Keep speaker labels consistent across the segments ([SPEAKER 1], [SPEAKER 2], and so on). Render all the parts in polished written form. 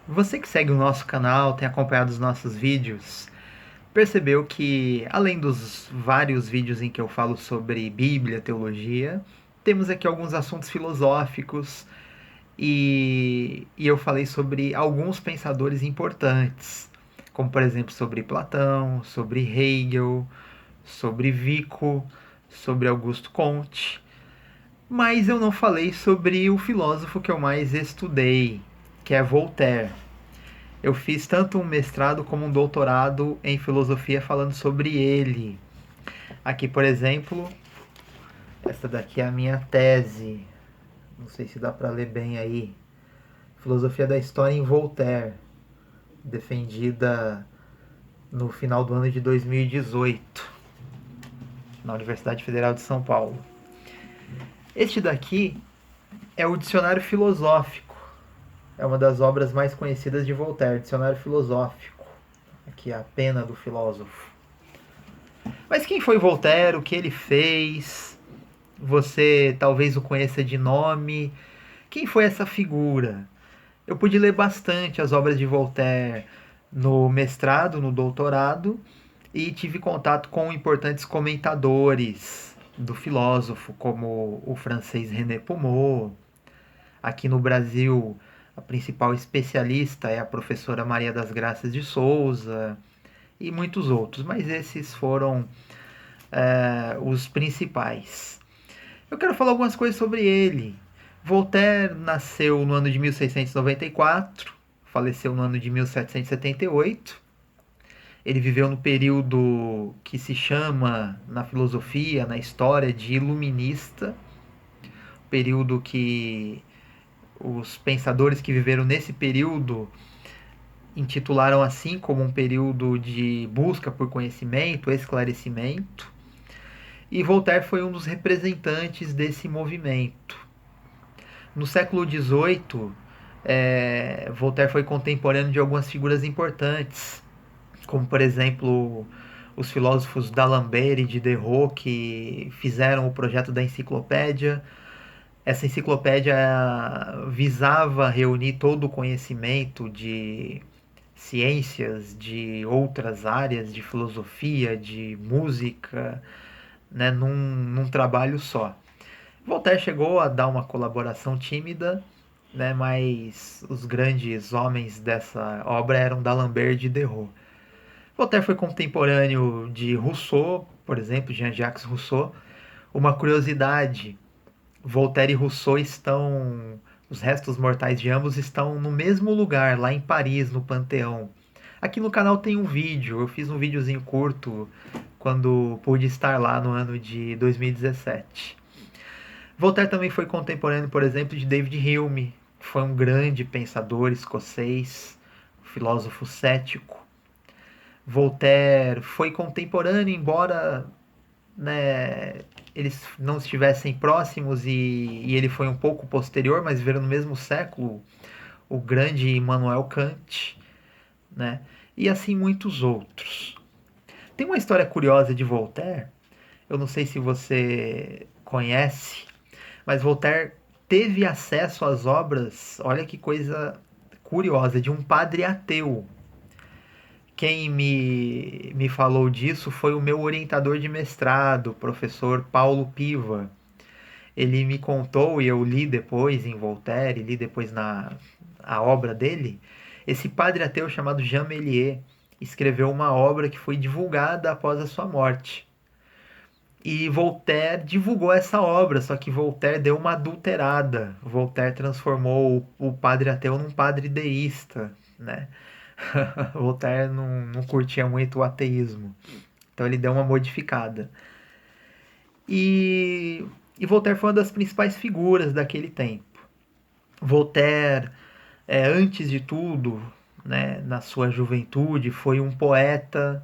[SPEAKER 1] Você que segue o nosso canal, tem acompanhado os nossos vídeos, percebeu que, além dos vários vídeos em que eu falo sobre Bíblia, teologia, temos aqui alguns assuntos filosóficos e eu falei sobre alguns pensadores importantes, como por exemplo sobre Platão, sobre Hegel, sobre Vico, sobre Augusto Comte, mas eu não falei sobre o filósofo que eu mais estudei, que é Voltaire. Eu fiz tanto um mestrado como um doutorado em filosofia falando sobre ele. Aqui, por exemplo, essa daqui é a minha tese. Não sei se dá para ler bem aí. Filosofia da História em Voltaire, defendida no final do ano de 2018, na Universidade Federal de São Paulo. Este daqui é o Dicionário Filosófico. É uma das obras mais conhecidas de Voltaire, Dicionário Filosófico. Aqui é a pena do filósofo. Mas quem foi Voltaire? O que ele fez? Você talvez o conheça de nome. Quem foi essa figura? Eu pude ler bastante as obras de Voltaire no mestrado, no doutorado, e tive contato com importantes comentadores do filósofo, como o francês René Pomeau. Aqui no Brasil, a principal especialista é a professora Maria das Graças de Souza e muitos outros, mas esses foram os principais. Eu quero falar algumas coisas sobre ele. Voltaire nasceu no ano de 1694, faleceu no ano de 1778. Ele viveu no período que se chama, na filosofia, na história, de iluminista, período que os pensadores que viveram nesse período intitularam assim como um período de busca por conhecimento, esclarecimento. E Voltaire foi um dos representantes desse movimento. No século XVIII, Voltaire foi contemporâneo de algumas figuras importantes, como por exemplo os filósofos d'Alembert e Diderot, que fizeram o projeto da enciclopédia. Essa enciclopédia visava reunir todo o conhecimento de ciências, de outras áreas, de filosofia, de música, né, num trabalho só. Voltaire chegou a dar uma colaboração tímida, né, mas os grandes homens dessa obra eram d'Alembert e Diderot. Voltaire foi contemporâneo de Rousseau, por exemplo, Jean-Jacques Rousseau. Uma curiosidade: Voltaire e Rousseau estão, os restos mortais de ambos estão no mesmo lugar, lá em Paris, no Panteão. Aqui no canal tem um vídeo, eu fiz um videozinho curto quando pude estar lá no ano de 2017. Voltaire também foi contemporâneo, por exemplo, de David Hume, que foi um grande pensador escocês, filósofo cético. Voltaire foi contemporâneo, embora, né, eles não estivessem próximos e ele foi um pouco posterior, mas viveram no mesmo século, o grande Immanuel Kant, né? E assim muitos outros. Tem uma história curiosa de Voltaire, eu não sei se você conhece, mas Voltaire teve acesso às obras, olha que coisa curiosa, de um padre ateu. Quem me falou disso foi o meu orientador de mestrado, o professor Paulo Piva. Ele me contou, e eu li depois em Voltaire, li depois na a obra dele, esse padre ateu chamado Jean Méliès escreveu uma obra que foi divulgada após a sua morte. E Voltaire divulgou essa obra, só que Voltaire deu uma adulterada. Voltaire transformou o padre ateu num padre deísta, né? Voltaire não curtia muito o ateísmo, então ele deu uma modificada. E, e Voltaire foi uma das principais figuras daquele tempo. Voltaire, antes de tudo, né, na sua juventude, foi um poeta.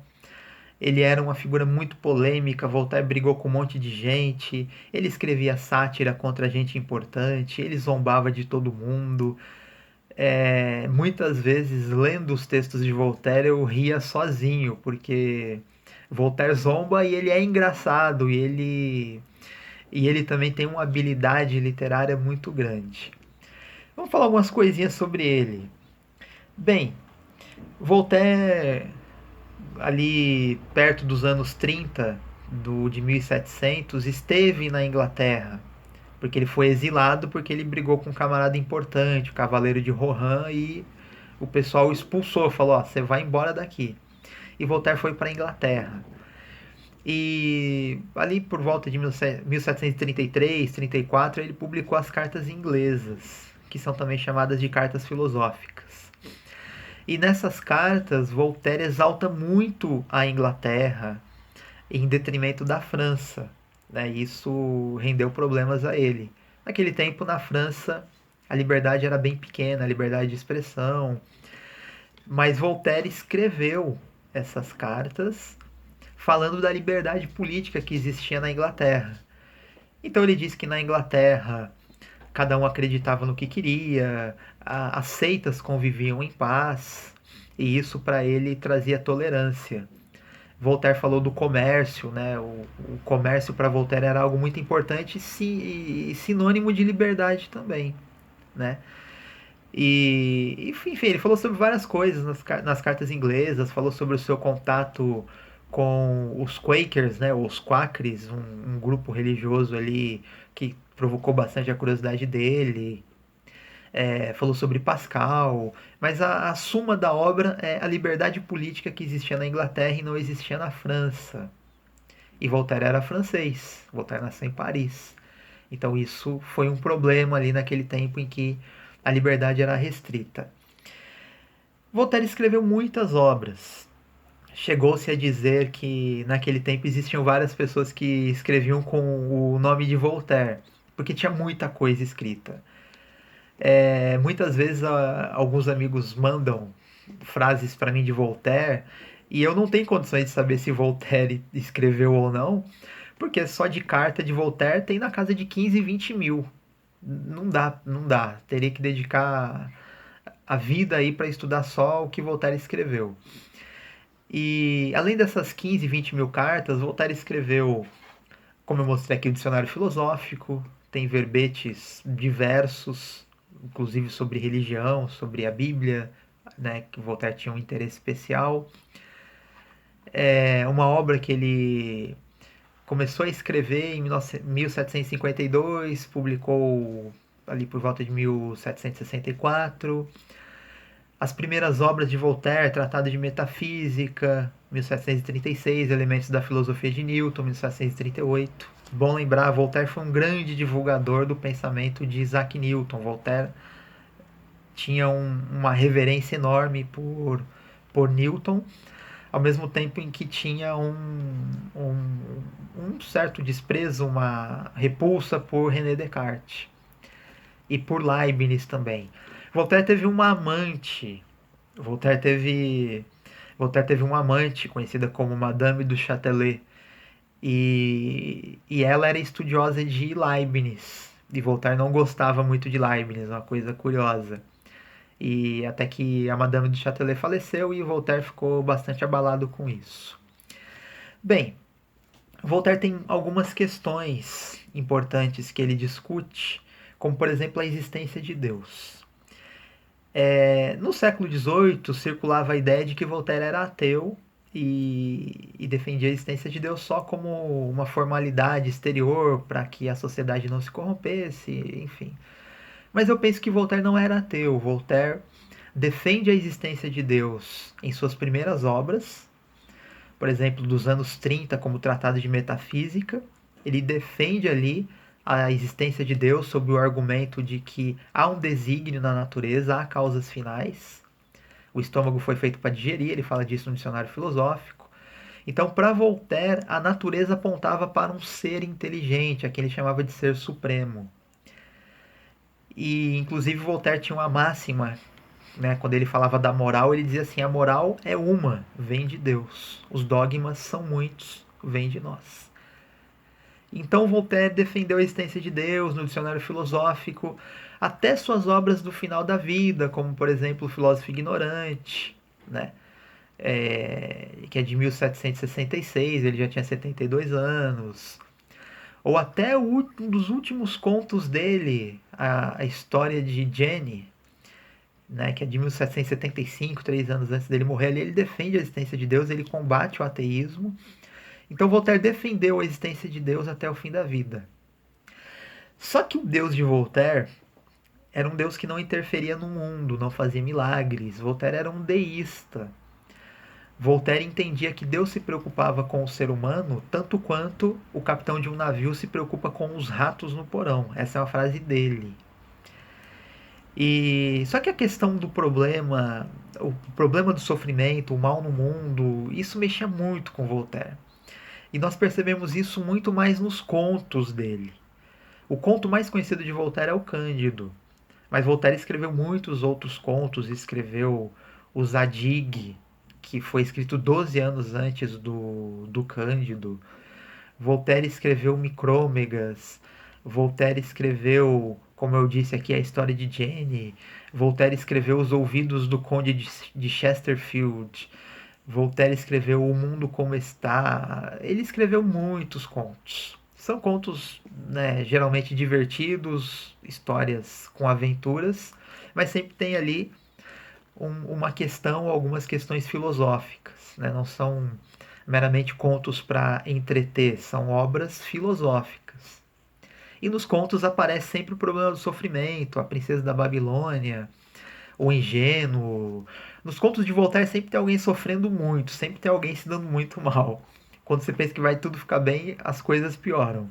[SPEAKER 1] Ele era uma figura muito polêmica. Voltaire brigou com um monte de gente. Ele escrevia sátira contra gente importante. Ele zombava de todo mundo. Muitas vezes, lendo os textos de Voltaire, eu ria sozinho, porque Voltaire zomba e ele é engraçado. E ele também tem uma habilidade literária muito grande. Vamos falar algumas coisinhas sobre ele. Bem, Voltaire, ali perto dos anos 30 de 1700, esteve na Inglaterra, porque ele foi exilado porque ele brigou com um camarada importante, o Cavaleiro de Rohan, e o pessoal o expulsou, falou: ó, você vai embora daqui. E Voltaire foi para a Inglaterra. E ali por volta de 1733, 34, ele publicou as cartas inglesas, que são também chamadas de cartas filosóficas. E nessas cartas, Voltaire exalta muito a Inglaterra em detrimento da França. Né? Isso rendeu problemas a ele. Naquele tempo, na França, a liberdade era bem pequena, a liberdade de expressão. Mas Voltaire escreveu essas cartas falando da liberdade política que existia na Inglaterra. Então ele diz que na Inglaterra cada um acreditava no que queria, as seitas conviviam em paz, e isso para ele trazia tolerância. Voltaire falou do comércio, né? O comércio para Voltaire era algo muito importante e sinônimo de liberdade também, né? E enfim, ele falou sobre várias coisas nas cartas inglesas, falou sobre o seu contato com os Quakers, né? Os Quakers, um grupo religioso ali que provocou bastante a curiosidade dele. Falou sobre Pascal, mas a suma da obra é a liberdade política que existia na Inglaterra e não existia na França. E Voltaire era francês, Voltaire nasceu em Paris. Então isso foi um problema ali naquele tempo em que a liberdade era restrita. Voltaire escreveu muitas obras. Chegou-se a dizer que naquele tempo existiam várias pessoas que escreviam com o nome de Voltaire, porque tinha muita coisa escrita. Muitas vezes alguns amigos mandam frases para mim de Voltaire e eu não tenho condições de saber se Voltaire escreveu ou não, porque só de carta de Voltaire tem na casa de 15, 20 mil. Não dá, não dá. Teria que dedicar a vida aí para estudar só o que Voltaire escreveu. E além dessas 15, 20 mil cartas, Voltaire escreveu, como eu mostrei aqui, o dicionário filosófico, tem verbetes diversos, inclusive sobre religião, sobre a Bíblia, né, que Voltaire tinha um interesse especial. É uma obra que ele começou a escrever em 1752, publicou ali por volta de 1764. As primeiras obras de Voltaire, Tratado de Metafísica, 1736, Elementos da Filosofia de Newton, 1738. Bom lembrar, Voltaire foi um grande divulgador do pensamento de Isaac Newton. Voltaire tinha uma reverência enorme por Newton, ao mesmo tempo em que tinha um certo desprezo, uma repulsa por René Descartes e por Leibniz também. Voltaire teve uma amante. Voltaire teve, Voltaire teve uma amante conhecida como Madame du Châtelet. E ela era estudiosa de Leibniz. E Voltaire não gostava muito de Leibniz, uma coisa curiosa. E até que a Madame du Châtelet faleceu e Voltaire ficou bastante abalado com isso. Bem, Voltaire tem algumas questões importantes que ele discute, como por exemplo a existência de Deus. No século XVIII circulava a ideia de que Voltaire era ateu e defendia a existência de Deus só como uma formalidade exterior para que a sociedade não se corrompesse, enfim. Mas eu penso que Voltaire não era ateu. Voltaire defende a existência de Deus em suas primeiras obras, por exemplo, dos anos 30, como o Tratado de Metafísica. Ele defende ali a existência de Deus sob o argumento de que há um desígnio na natureza, há causas finais. O estômago foi feito para digerir, ele fala disso no dicionário filosófico. Então, para Voltaire, a natureza apontava para um ser inteligente, a que ele chamava de ser supremo. E, inclusive, Voltaire tinha uma máxima, né? Quando ele falava da moral, ele dizia assim: a moral é uma, vem de Deus. Os dogmas são muitos, vem de nós. Então Voltaire defendeu a existência de Deus no dicionário filosófico, até suas obras do final da vida, como por exemplo o Filósofo Ignorante, né? Que é de 1766, ele já tinha 72 anos. Ou até um dos últimos contos dele, a história de Jenny, né, que é de 1775, 3 anos antes dele morrer ali, ele defende a existência de Deus, ele combate o ateísmo. Então Voltaire defendeu a existência de Deus até o fim da vida. Só que o Deus de Voltaire era um Deus que não interferia no mundo, não fazia milagres. Voltaire era um deísta. Voltaire entendia que Deus se preocupava com o ser humano tanto quanto o capitão de um navio se preocupa com os ratos no porão. Essa é uma frase dele. E só que a questão do problema, o problema do sofrimento, o mal no mundo, isso mexia muito com Voltaire. E nós percebemos isso muito mais nos contos dele. O conto mais conhecido de Voltaire é o Cândido. Mas Voltaire escreveu muitos outros contos, escreveu o Zadig, que foi escrito 12 anos antes do Cândido. Voltaire escreveu Micrômegas. Voltaire escreveu, como eu disse aqui, a história de Jenny. Voltaire escreveu Os Ouvidos do Conde de Chesterfield. Voltaire escreveu O Mundo Como Está. Ele escreveu muitos contos. São contos, né, geralmente divertidos, histórias com aventuras, mas sempre tem ali uma questão, algumas questões filosóficas. Né? Não são meramente contos para entreter, são obras filosóficas. E nos contos aparece sempre o problema do sofrimento, a princesa da Babilônia, o ingênuo. Nos contos de Voltaire sempre tem alguém sofrendo muito, sempre tem alguém se dando muito mal. Quando você pensa que vai tudo ficar bem, as coisas pioram.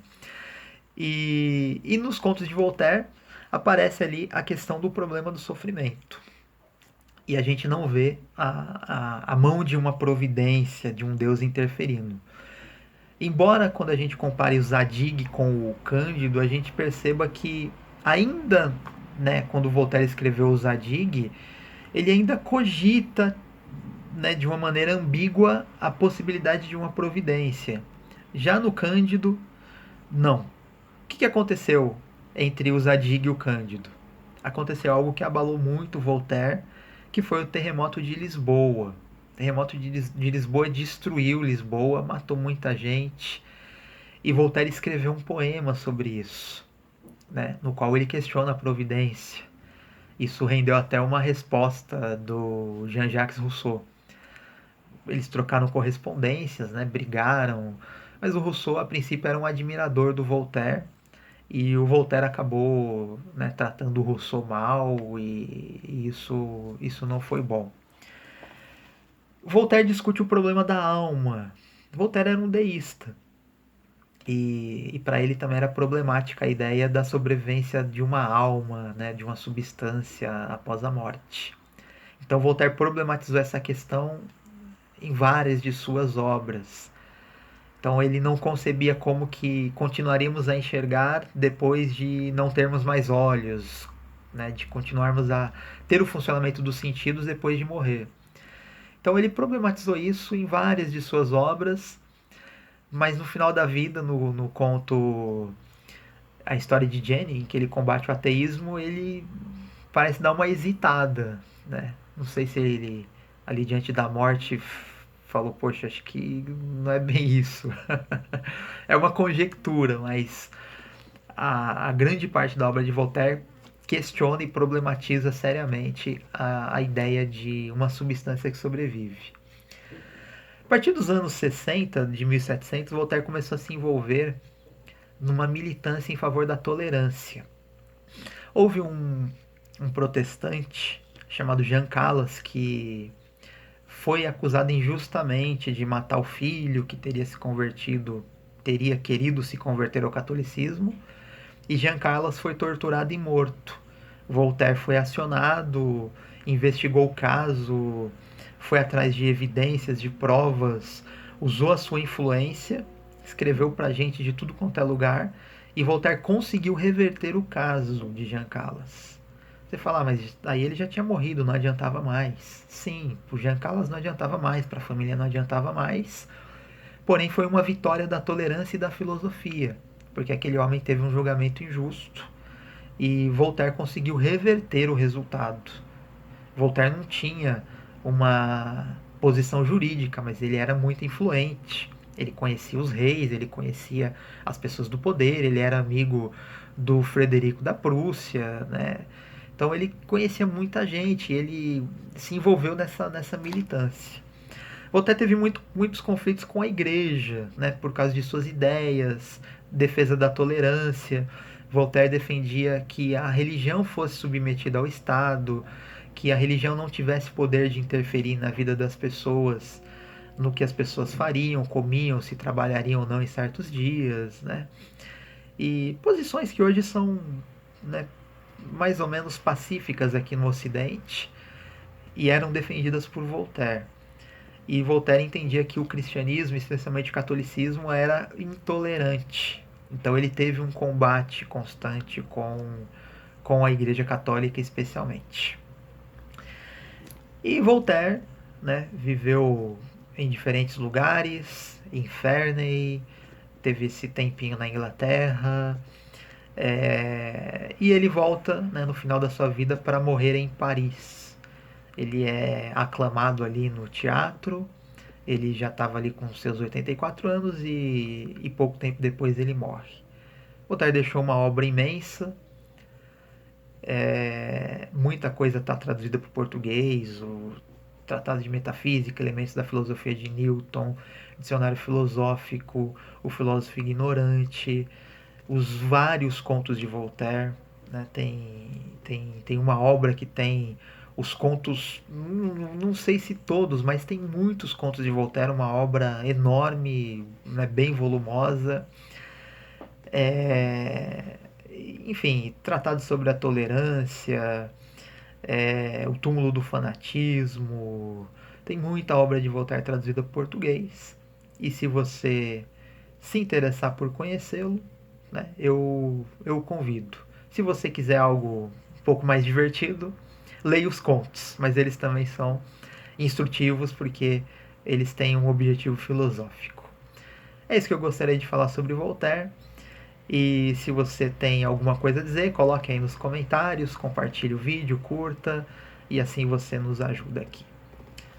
[SPEAKER 1] E nos contos de Voltaire aparece ali a questão do problema do sofrimento. E a gente não vê a mão de uma providência, de um Deus interferindo. Embora quando a gente compare o Zadig com o Cândido, a gente perceba que ainda, né, quando Voltaire escreveu o Zadig, ele ainda cogita, né, de uma maneira ambígua a possibilidade de uma providência. Já no Cândido, não. O que aconteceu entre o Zadig e o Cândido? Aconteceu algo que abalou muito Voltaire, que foi o terremoto de Lisboa. O terremoto de Lisboa destruiu Lisboa, matou muita gente. E Voltaire escreveu um poema sobre isso, né, no qual ele questiona a providência. Isso rendeu até uma resposta do Jean-Jacques Rousseau. Eles trocaram correspondências, né, brigaram, mas o Rousseau a princípio era um admirador do Voltaire e o Voltaire acabou, né, tratando o Rousseau mal e isso não foi bom. Voltaire discute o problema da alma. Voltaire era um deísta e para ele também era problemática a ideia da sobrevivência de uma alma, né, de uma substância após a morte. Então Voltaire problematizou essa questão em várias de suas obras. Então ele não concebia como que continuaríamos a enxergar depois de não termos mais olhos, né, de continuarmos a ter o funcionamento dos sentidos depois de morrer. Então ele problematizou isso em várias de suas obras, mas no final da vida, no conto A História de Jenny, em que ele combate o ateísmo, ele parece dar uma hesitada, né? Não sei se ele, ali diante da morte, falou, poxa, acho que não é bem isso. É uma conjectura, mas a grande parte da obra de Voltaire questiona e problematiza seriamente a ideia de uma substância que sobrevive. A partir dos anos 60, de 1700, Voltaire começou a se envolver numa militância em favor da tolerância. Houve um protestante chamado Jean Calas que foi acusado injustamente de matar o filho que teria querido se converter ao catolicismo, e Jean Calas foi torturado e morto. Voltaire foi acionado, investigou o caso, foi atrás de evidências, de provas, usou a sua influência, escreveu pra gente de tudo quanto é lugar, e Voltaire conseguiu reverter o caso de Jean Calas. Você fala, mas aí ele já tinha morrido, não adiantava mais. Sim, pro Jean Calas não adiantava mais, para a família não adiantava mais. Porém, foi uma vitória da tolerância e da filosofia, porque aquele homem teve um julgamento injusto e Voltaire conseguiu reverter o resultado. Voltaire não tinha uma posição jurídica, mas ele era muito influente. Ele conhecia os reis, ele conhecia as pessoas do poder, ele era amigo do Frederico da Prússia, né? Então ele conhecia muita gente, ele se envolveu nessa militância. Voltaire teve muitos conflitos com a igreja, né, por causa de suas ideias, defesa da tolerância. Voltaire defendia que a religião fosse submetida ao Estado, que a religião não tivesse poder de interferir na vida das pessoas, no que as pessoas fariam, comiam, se trabalhariam ou não em certos dias, né? E posições que hoje são, né, mais ou menos pacíficas aqui no Ocidente e eram defendidas por Voltaire. E Voltaire entendia que o cristianismo, especialmente o catolicismo, era intolerante. Então ele teve um combate constante com a Igreja Católica, especialmente. E Voltaire, né, viveu em diferentes lugares, em Ferney, teve esse tempinho na Inglaterra, e ele volta, né, no final da sua vida para morrer em Paris. Ele é aclamado ali no teatro, ele já estava ali com seus 84 anos e pouco tempo depois ele morre. Voltaire deixou uma obra imensa, muita coisa está traduzida para o português, o Tratado de Metafísica, Elementos da Filosofia de Newton, Dicionário Filosófico, O Filósofo Ignorante, os vários contos de Voltaire, né? Tem uma obra que tem os contos, não sei se todos, mas tem muitos contos de Voltaire, uma obra enorme, né, bem volumosa. Enfim, tratado sobre a tolerância, o túmulo do fanatismo. Tem muita obra de Voltaire traduzida para o português. E se você se interessar por conhecê-lo, né, eu convido. Se você quiser algo um pouco mais divertido, leia os contos, mas eles também são instrutivos porque eles têm um objetivo filosófico. É isso que eu gostaria de falar sobre Voltaire. E se você tem alguma coisa a dizer, coloque aí nos comentários, compartilhe o vídeo, curta, e assim você nos ajuda aqui.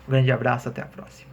[SPEAKER 1] Um grande abraço, até a próxima.